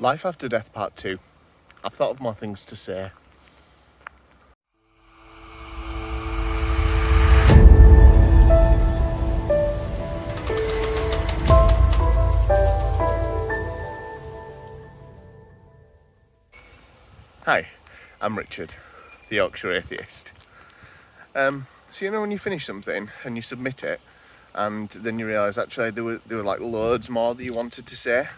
Life After Death Part 2. I've thought of more things to say. Hi, I'm Richard, the Yorkshire Atheist. So you know when you finish something and you submit it, and then you realise actually there were like loads more that you wanted to say.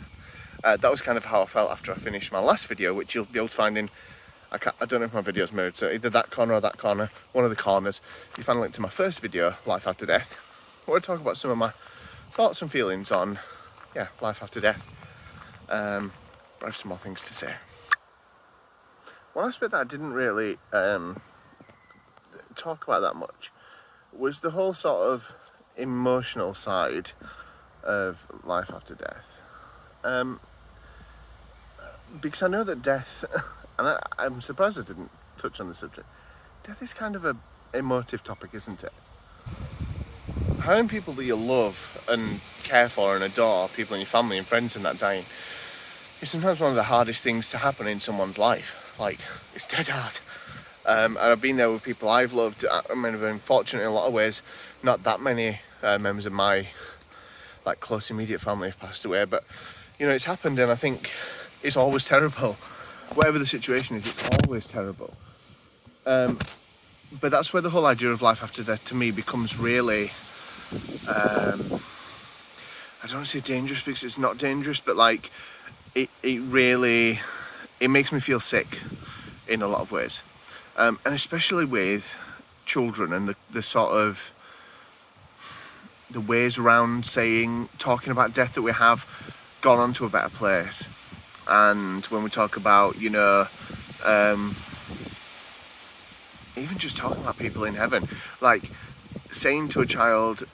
That was kind of how I felt after I finished my last video, which you'll be able to find in, I don't know if my video's mirrored, so either that corner or that corner, one of the corners. You find a link to my first video, Life After Death, where I talk about some of my thoughts and feelings on, life after death. But I have some more things to say. One aspect that I didn't really talk about that much was the whole sort of emotional side of life after death. Because I know that death, and I'm surprised I didn't touch on the subject, death is kind of an emotive topic, isn't it? Having people that you love and care for and adore, people in your family and friends and that dying, is sometimes one of the hardest things to happen in someone's life. Like, it's dead hard. And I've been there with people I've loved. I mean, I've been fortunate in a lot of ways. Not that many members of my close immediate family have passed away, but you know, it's happened, and I think it's always terrible. Whatever the situation is, it's always terrible. But that's where the whole idea of life after death to me becomes really, I don't want to say dangerous because it's not dangerous, but like it really makes me feel sick in a lot of ways. And especially with children and the sort of the ways around talking about death that we have gone on to a better place. And when we talk about, even just talking about people in heaven, like saying to a child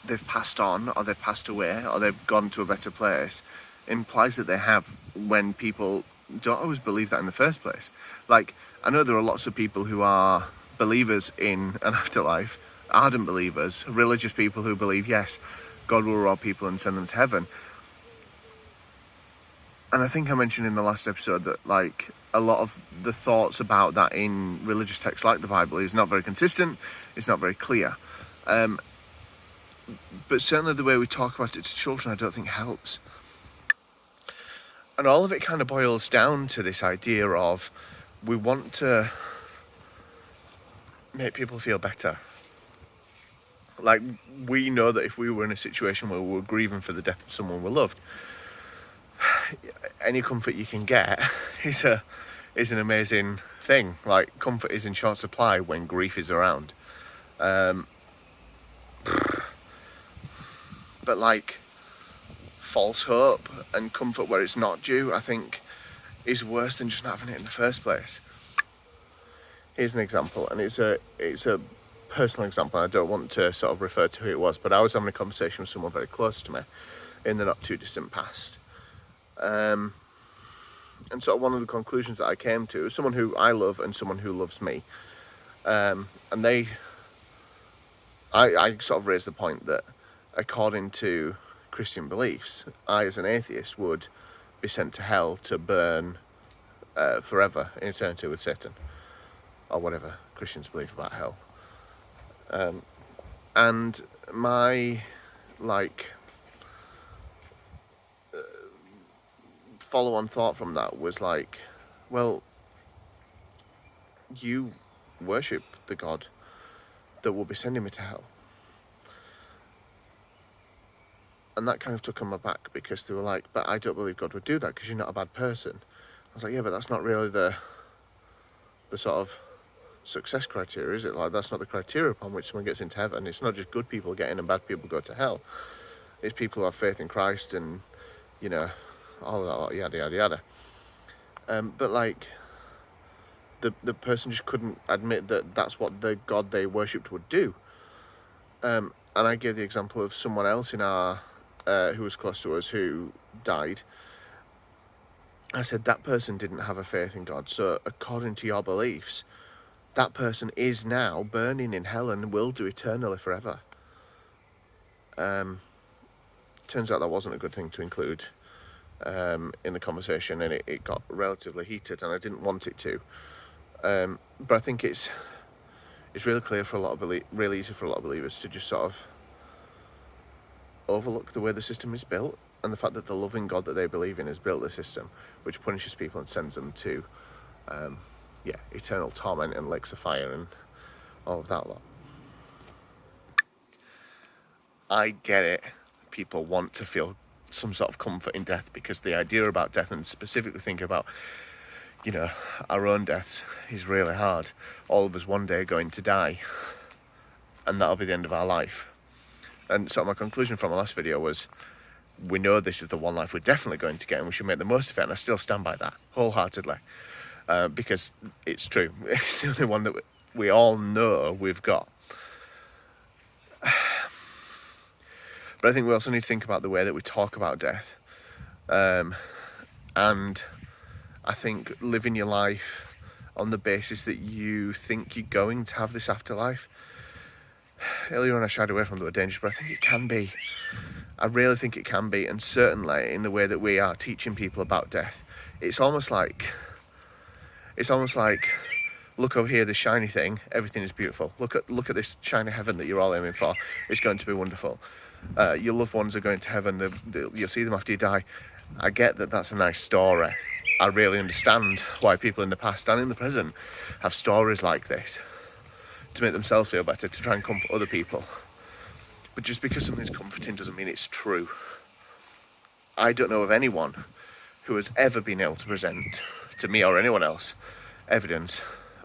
they've passed on or they've passed away or they've gone to a better place implies that they have, when people don't always believe that in the first place. Like, I know there are lots of people who are believers in an afterlife, ardent believers, religious people who believe, yes, God will reward people and send them to heaven. And I think I mentioned in the last episode that like a lot of the thoughts about that in religious texts like the Bible is not very consistent, it's not very clear. But certainly the way we talk about it to children I don't think helps. And all of it kind of boils down to this idea of we want to make people feel better. Like, we know that if we were in a situation where we were grieving for the death of someone we loved, any comfort you can get is an amazing thing. Like, comfort is in short supply when grief is around. But like, false hope and comfort where it's not due, I think, is worse than just not having it in the first place. Here's an example, and it's a personal example. I don't want to sort of refer to who it was, but I was having a conversation with someone very close to me in the not too distant past. And sort of one of the conclusions that I came to is someone who I love and someone who loves me. And I sort of raised the point that according to Christian beliefs, I as an atheist would be sent to hell to burn forever in eternity with Satan, or whatever Christians believe about hell. And my follow-on thought from that was like, well, you worship the God that will be sending me to hell. And that kind of took on my back, because they were like, but I don't believe God would do that because you're not a bad person. I was like, yeah, but that's not really the sort of success criteria, is it? Like, that's not the criteria upon which someone gets into heaven. It's not just good people get in and bad people go to hell. It's people who have faith in Christ and, all of that, yada, yada, yada. But like, the person just couldn't admit that that's what the God they worshipped would do. And I gave the example of someone else in our, who was close to us, who died. I said, that person didn't have a faith in God, so according to your beliefs, that person is now burning in hell and will do eternally forever. Turns out that wasn't a good thing to include in the conversation, and it got relatively heated, and I didn't want it to. But I think it's really clear for a lot of really easy for a lot of believers to just sort of overlook the way the system is built, and the fact that the loving God that they believe in has built the system which punishes people and sends them to eternal torment and lakes of fire and all of that lot. I get it. People want to feel some sort of comfort in death, because the idea about death, and specifically thinking about, you know, our own deaths, is really hard. All of us one day are going to die, and that'll be the end of our life. And so my conclusion from my last video was, we know this is the one life we're definitely going to get, and we should make the most of it, and I still stand by that wholeheartedly, because it's true. It's the only one that we all know we've got. But I think we also need to think about the way that we talk about death. And I think living your life on the basis that you think you're going to have this afterlife. Earlier on I shied away from the word dangerous, but I think it can be. I really think it can be, and certainly in the way that we are teaching people about death. It's almost like, look over here, this shiny thing, everything is beautiful. Look at this shiny heaven that you're all aiming for. It's going to be wonderful. Your loved ones are going to heaven, you'll see them after you die. I get that that's a nice story. I really understand why people in the past and in the present have stories like this, to make themselves feel better, to try and comfort other people. But just because something's comforting doesn't mean it's true. I don't know of anyone who has ever been able to present to me or anyone else evidence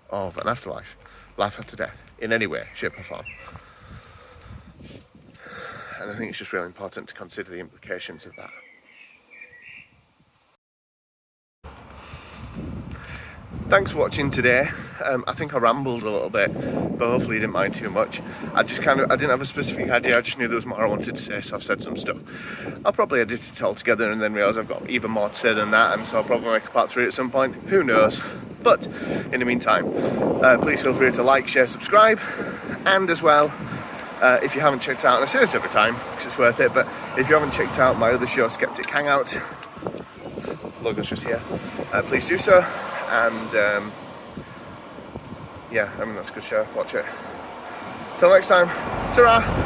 of an afterlife, life after death, in any way, shape or form. And I think it's just really important to consider the implications of that. Thanks for watching today. I think I rambled a little bit, but hopefully you didn't mind too much. I didn't have a specific idea, I just knew there was more I wanted to say, so I've said some stuff. I'll probably edit it all together and then realise I've got even more to say than that, and so I'll probably make a part 3 at some point, who knows. But in the meantime, please feel free to like, share, subscribe, and as well, if you haven't checked out, and I say this every time because it's worth it, but if you haven't checked out my other show, Skeptic Hangout, logo's just here, please do so. And yeah, I mean, that's a good show. Watch it. Till next time, ta-ra!